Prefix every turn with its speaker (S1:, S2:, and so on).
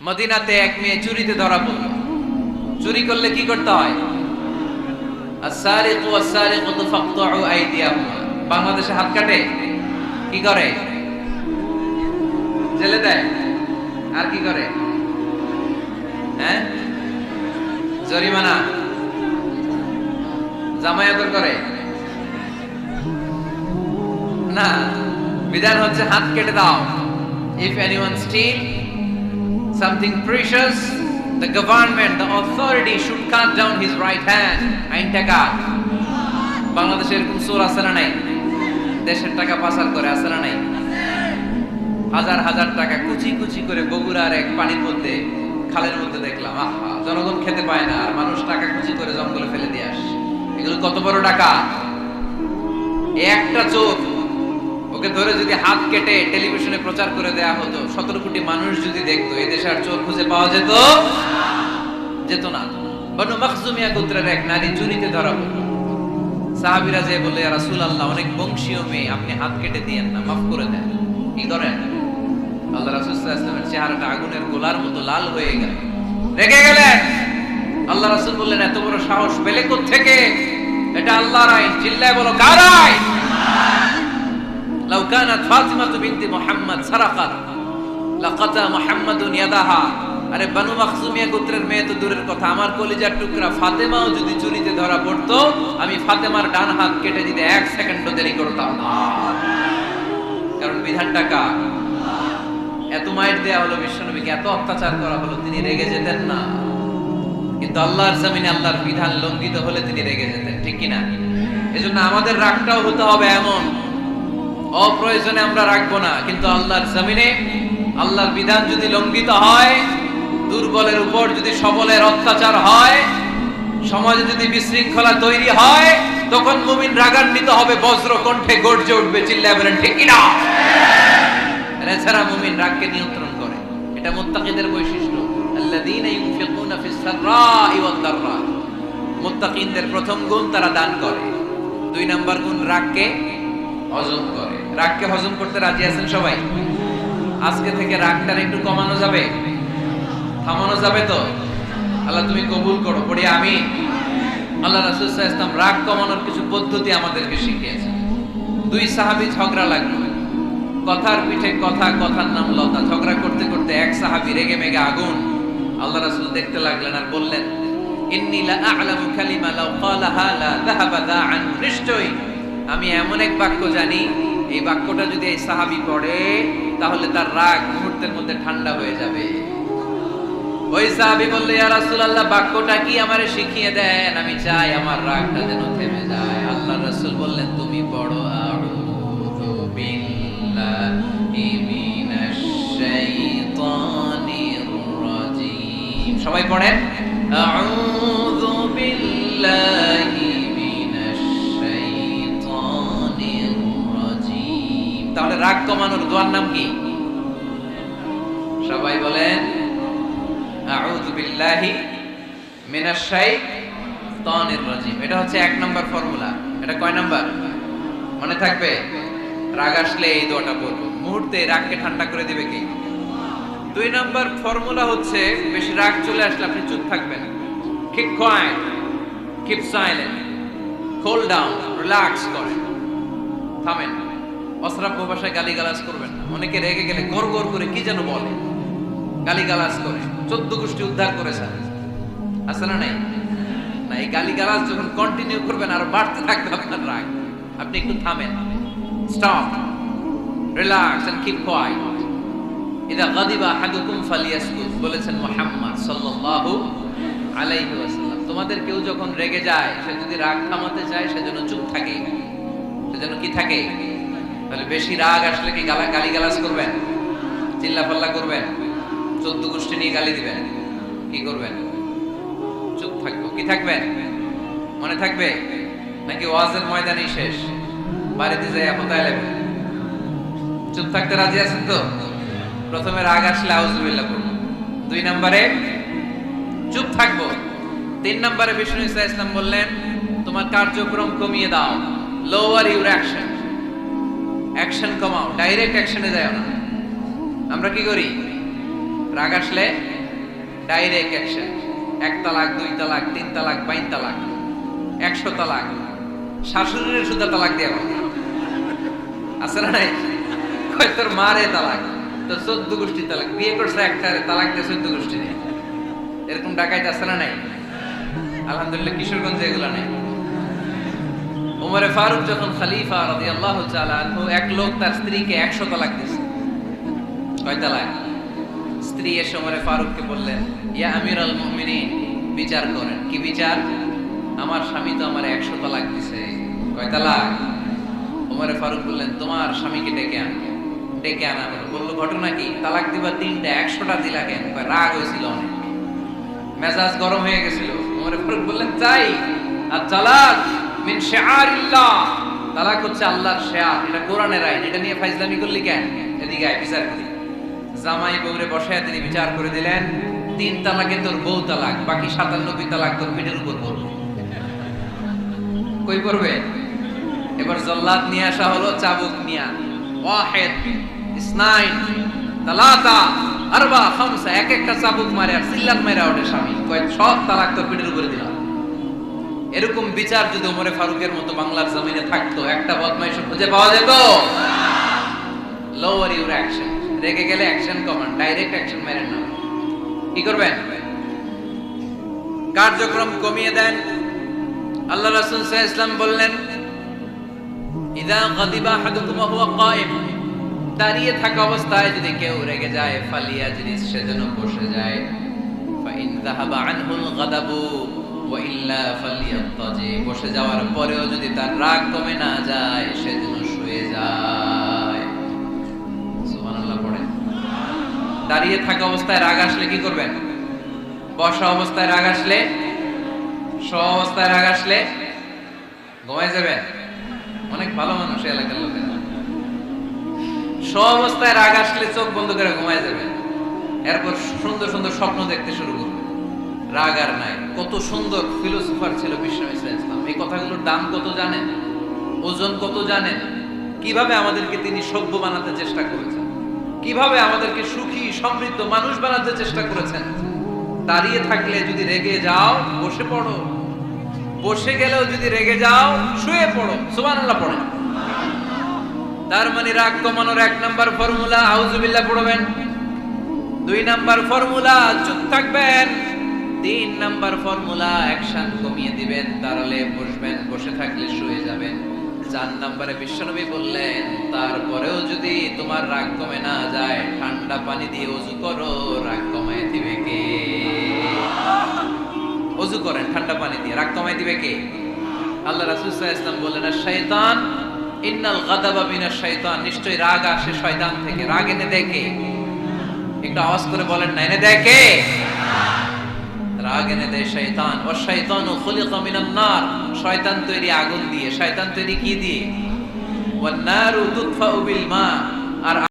S1: মদিনাতে এক মেয়ে চুরিতে ধরা পড়ল। চুরি করলে কি করতে হয়? আস-সারিকু ওয়াস-সারিকাতু ফাকতাউ আইদিয়াহুমা। বাংলাদেশে হাত কাটে, কি করে? জেলে দেয়। আর কি করে? হ্যাঁ, জরিমানা, জামায়াত করে না। বিধান হচ্ছে হাত কেটে দাও। If anyone steal something precious, the government, the authority should cut down his right hand. আইন টাকা। বাংলাদেশের কোন চোর আছে না নাই? দেশের টাকা পাচার করে আছে না নাই? হাজার হাজার টাকা কুচি কুচি করে বগুড়ার এক পানির মধ্যে, খালের মধ্যে দেখলাম। আহা, জনগণ খেতে পায় না আর মানুষ টাকা কুচি করে জঙ্গলে ফেলে দিয়ে আসে। এগুলো কত বড় টাকা! একটা চোর, ওকে ধরে যদি হাত কেটে টেলিভিশনে প্রচার করে দেয়া হতো, 17 কোটি মানুষ যদি দেখতো, এই দেশে আর চোর খুঁজে পাওয়া যেত না। বনু মাখজুমিয়া গোত্রের এক নারী চুরিতে ধরা পড়ল। সাহাবীরা যে বললে, ইয়া রাসূলুল্লাহ, অনেক বংশীয় মেয়ে, আপনি হাত কেটে দিয়েন না, মাফ করে দেন। কি করেন? আল্লাহ রাসূল সাল্লাল্লাহু আলাইহি ওয়াসাল্লামের চেহারাটা আগুনের গোলার মতো লাল হয়ে গেল। রেগে গেলেন। আল্লাহ রাসূল বললেন, এত বড় সাহস পেলে কোত্থেকে? এটা আল্লাহর আইন, চিল্লায় বলো কার আইন? লাউ কানাত ফাতিমাতু বিনতি মুহাম্মদ সারাকাত লাকাতা মুহাম্মাদুন ইয়াদাহা। আরে বনু মাখজুমিয়া গোত্রের মেয়ে তো দূরের কথা, আমার কলিজার টুকরা ফাতেমাও যদি চুরিতে ধরা পড়তো, আমি ফাতেমার ডান হাত কেটে দিতে 1 সেকেন্ডও দেরি করতাম না। কারণ বিধানটা কার? এত মায়ের দেয়া হলো বিশ্বনবীকে, এত অত্যাচার করা হলো, তিনি রেগে যেতেন না। কিন্তু আল্লাহর জমিনে আল্লাহর বিধান লঙ্ঘিত হলে তিনি রেগে যেতেন, ঠিক কিনা? এজন্য আমাদের রাগটাও হতে হবে এমন, অপ্রয়োজনে আমরা রাখবো না। কিন্তু আল্লাহর জমিনে আল্লাহর বিধান যদি লঙ্ঘিত হয়, দুর্বলের উপর যদি সবলের অত্যাচার হয়, সমাজে যদি বিশৃঙ্খলা তৈরি হয়, তখন মুমিন রাগান্বিত হবে, বজ্র কণ্ঠে গর্জে উঠবে, চিল্লায় বলেন ঠিক কিনা? এছাড়া মুমিন রাগকে নিয়ন্ত্রণ করে। এটা মুত্তাকিদের বৈশিষ্ট্য। আল্লাযীনা ইউনফিকুনা ফিস সাররাই ওয়াদ দাররা। মুত্তাকিনদের প্রথম গুণ, তারা দান করে। 2 নাম্বার গুণ, রাগকে হজম করে। রাগকে হজম করতে রাজি আছেন সবাই? আজকে থেকে রাগটার একটু কমানো যাবে, থামানো যাবে তো? আল্লাহ তুমি কবুল করো, পড়ি আমিন। আল্লাহ রাসূল সাল্লাল্লাহু আলাইহি ওয়াসাল্লাম রাগ কমানোর কিছু পদ্ধতি আমাদেরকে শিখিয়েছেন। 2 সাহাবী ঝগড়া লাগলো, কথার পিঠে কথা, কথার নাম লতা। ঝগড়া করতে করতে এক সাহাবী রেগে মেগে আগুন। আল্লাহ রাসূল দেখতে লাগলেন আর বললেন, ইন্নী লা আ'লামু কালিমা লাউ ক্বালাহা লা যাহাবা দা'আন। নিশ্চয়ই আমি এমন এক বাক্য জানি, এই বাক্যটা যদি এই সাহাবী পড়ে, তাহলে তার রাগ মুহূর্তের মধ্যে ঠান্ডা হয়ে যাবে। ওই সাহাবী বলল, ইয়া রাসূলুল্লাহ, বাক্যটা কি আমারে শিখিয়ে দেন, আমি চাই আমার রাগটা যেন থেমে যায়। আল্লাহর রাসূল বললেন, তুমি পড়ো আউযু বিল্লাহি মিনাশ শাইতানির রাজীম। সবাই পড়েন, আউযু বিল্লাহি মিনাশ শাইতানির রাজীম। তাহলে রাগ কমানোর দোয়ার নাম কি? সবাই বলেন, আউযু বিল্লাহি মিনাশ শাইতানির রাজীম। এটা হচ্ছে 1 নাম্বার ফর্মুলা। এটা কয় নাম্বার মনে থাকবে? রাগ আসলে এই দোয়াটা পড়ব, মুহূর্তে রাগকে ঠান্ডা করে দিবে কি? 2 নাম্বার ফর্মুলা হচ্ছে, বেশি রাগ চলে আসলে আপনি চুপ থাকবেন। Keep quiet, keep silent, cool down, relax করেন, থামেন। অশ্রাব্য ভাষায় গালিগালাজ করবেন না। অনেকে রেগে গেলে গড় গড় করে কি যেন বলে, গালিগালাজ করে, 14 গোষ্ঠী উদ্ধার করেছেন, আছে না নাই? না, এই গালিগালাজ যখন কন্টিনিউ করবেন আর বাড়তে থাকবে আপনার রাগ। আপনি একটু থামেন, stop, relax and keep quiet. ইদা গাদিবা আহাদুকুম ফালিয়াসকুত, বলেছেন মুহাম্মদ সাল্লাল্লাহু আলাইহি ওয়াসাল্লাম। তোমাদের কেউ যখন রেগে যায়, সে যদি রাগ থামাতে চায়, সেজন্য চুপ থাকে, সেজন্য কি থাকে? তাহলে বেশি রাগ আসলে কি গালিগালাজ করবেন, চিল্লাপাল্লা করবেন, 14 গোষ্ঠী নিয়ে গালি দিবেন? কি করবেন? চুপ থাকবো। কি থাকবেন? মনে থাকবে নাকি ওয়াজের ময়দানই শেষ, বাড়িতে যাই আপতায় লাগবে? চুপ থাকতে রাজি আছেন তো? প্রথমে রাগ আসলে আউযুবিল্লাহ করব, 2 নম্বরে চুপ থাকবো, 3 নম্বরে বিষ্ণু ঈসা ইসলাম বললেন, তোমার কার্যক্রম কমিয়ে দাও, লোয়ার ইউর অ্যাকশন। অ্যাকশন কমাও, ডাইরেক্ট অ্যাকশনে যাও না। আমরা কি করি? রাগ আসলে ডাইরেক্ট অ্যাকশন। 1 তালাক, 2 তালাক, 3 তালাক, 22 তালাক, 100 তালাক, শাশুড়ির সুদা তালাক দেয়া হবে। আছে না নাই? কয় তোর মারে তালাক, তোর 14 গোষ্ঠী তালাক, বিয়ে করছে একটা তালাক দিয়ে 14 গোষ্ঠী নেই। এরকম ডাকাইতে আছে না নাই? আলহামদুলিল্লাহ কিশোরগঞ্জে এগুলো নাই। উমরে ফারুক যখন খলিফা রাদিয়াল্লাহু তাআলা আনহু, এক লোক তার স্ত্রীকে 100 তালাক দিয়েছে। কয় তালাক? স্ত্রী এসে উমরে ফারুককে বললেন, ইয়া আমিরুল মুমিনিন, বিচার করেন। কি বিচার? আমার স্বামী তো আমার 100 তালাক দিয়েছে। কয় তালাক? উমরে ফারুক বললেন, তোমার স্বামীকে ডেকে আনো। ডেকে আনা হলো। বললো, ঘটনা কি? তালাক দিবা 3টা, 100টা দিলা কেন? কয় রাগ হয়েছিল অনেক, মেজাজ গরম হয়ে গেছিল। উমরে ফারুক বললেন, চাই আর তালাক মিন শিআরিল্লাহ, তালাক হচ্ছে আল্লাহর শিয়ার, এটা কোরআনের আইন, এটা নিয়ে ফাইজলামি করলি কেন? এদিকে আয়, বিচার করি। জামাই বউরে বসায় তিনি বিচার করে দিলেন, 3 তালাকে তোর বউ তালাক, বাকি 97 তালাক তোর পিঠের উপর পড়বে। কই পড়বে? এবার জল্লাদ নিয়ে আসা হলো, চাবুক নিয়া, ওয়াহিদ, ইসনাইন, তালাতা, আরবা, খামসা, এক একটা চাবুক মারে আর সিল্লাত মাইরা ওঠে স্বামী। কয় সব তালাক তোর পিঠের উপরে দিলাম। এরকম বিচার যদি ওমরে ফারুকের মতো বাংলার জমিনে থাকতো, একটা বদমাইশ খুঁজে পাওয়া যেত? Lower your action. রেগে গেলে অ্যাকশন কমান, ডাইরেক্ট অ্যাকশন মেরেন না। কি করবেন? কার্যক্রম কমিয়ে দেন। আল্লাহ রাসূল সাল্লাল্লাহু আলাইহি ওয়াসাল্লাম বললেন, ইযা গাদিবা আহাদুকুম ওয়া হুয়া কায়েম, দাঁড়িয়ে থাকা অবস্থায় যদি কেউ রেগে যায়, ফালিয়াজলিস, সে যেন বসে যায়। ফাইন যাহাবা আনহুল গাদাবু ওয়া ইল্লা ফালিয়াত্তাজি, বসে যাওয়ার পরেও যদি তার রাগ কমে না যায়, সে যেন শুয়ে যায়। সুবহানাল্লাহ পড়েন। দাঁড়িয়ে থাকা অবস্থায় রাগ আসলে কি করবেন? বসা অবস্থায় রাগ আসলে, শোয়া অবস্থায় রাগ আসলে ঘুমায় যাবেন। অনেক ভালো মানুষ এলাকার লোকেরা। শোয়া অবস্থায় রাগ আসলে চোখ বন্ধ করে ঘুমায় যাবেন। এরপর সুন্দর সুন্দর স্বপ্ন দেখতে শুরু করবেন। রাগ আর নাই। কত সুন্দর ফিলোসোফার ছিল বিশ্বনবী সাল্লাল্লাহু আলাইহি ওয়াসাল্লাম। এই কথাগুলোর দাম কত জানেন? ওজন কত জানেন? কিভাবে আমাদেরকে তিনি সভ্য বানাতে চেষ্টা করেছেন, কিভাবে আমাদেরকে সুখী সমৃদ্ধ মানুষ বানাতে চেষ্টা করেছেন। দাঁড়িয়ে থাকলে যদি রেগে যাও, বসে পড়ো। বসে গেলেও যদি রেগে যাও, শুয়ে পড়ো। সুবহানাল্লাহ পড়েন। তার মানে রাগ কমানোর 1 নাম্বার ফর্মুলা আউযুবিল্লাহ পড়বেন। 2 নাম্বার ফর্মুলা চুপ থাকবেন। 3 নাম্বার ফর্মুলা অ্যাকশন কমিয়ে দিবেন, দাঁড়ালে বসবেন, বসে থাকলে শুয়ে যাবেন। 4 নাম্বারে বিশ্বনবী বললেন, তারপরেও যদি তোমার রাগ কমে না যায়, ঠান্ডা পানি দিয়ে ওযু করো, রাগ কমায় দিবে কে? ওযু করেন ঠান্ডা পানি দিয়ে, রাগ কমায় দিবে কে? আল্লাহ রাসূল সাল্লাল্লাহু আলাইহি ওয়াসাল্লাম বললেন, শাইতান, ইন্নাল গাদাবা মিনাশ শাইতান, নিশ্চয়ই রাগ আসে শয়তান থেকে। রাগ এনে দেয় কে? একটু আওয়াজ করে বলেন না, এনে দেয় কে? রাগ এনে দেয় শয়তান। ওয়া শাইতানু খুলিকা মিনান নার, শয়তান তৈরি আগুন দিয়ে। শয়তান তৈরি কি দিয়ে? ওয়ান নারু তুতফাউ বিল মা, আর